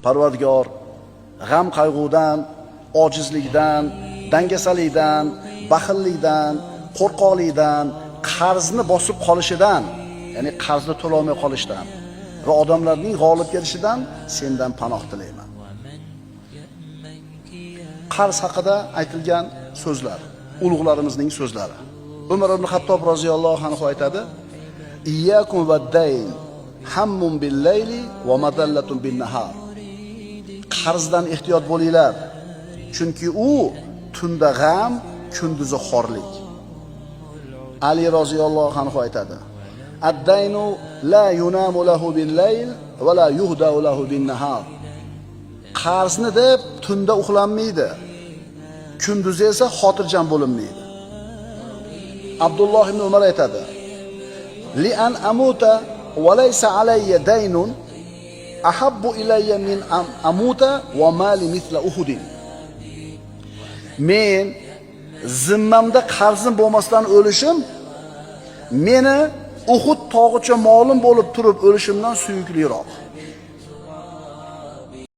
Parvardigor g'am qayg'udan, ojizlikdan, dangasalikdan, baxillikdan, qo'rqoqlikdan, qarzni bosib qolishidan, ya'ni qarzni to'lolmay qolishdan va odamlarning g'olib kelishidan sendan panoh tilayman. Qarz haqida aytilgan so'zlar, ulug'larimizning so'zlari. Umar ibn Xattob roziyallohu anhu aytadi: "Iyyakum vad-dayn, hammun bil-layli va madallatun bin-nahar." Qarzdan ehtiyot bo'linglar, chunki u tunda g'am, kunduzi xorlik. Ali roziyallohu anhu aytadi: "Ad-daynu la yunamu lahu bil-layl va la yuhdau lahu bin-nahar." Qarzni deb tunda uxlanmaydi, kunduzi esa xotirjam bo'linmaydi. Abdulloh ibn Umar aytadi: "Li an amuta va laysa alayya daynun ahabbu ilayya min amuta va mali mithla Uhudin." Men zimmamda qarzim bo'lmasdan o'lishim meni Uhud tog'icha molim bo'lib turib o'lishimdan suyukliroq.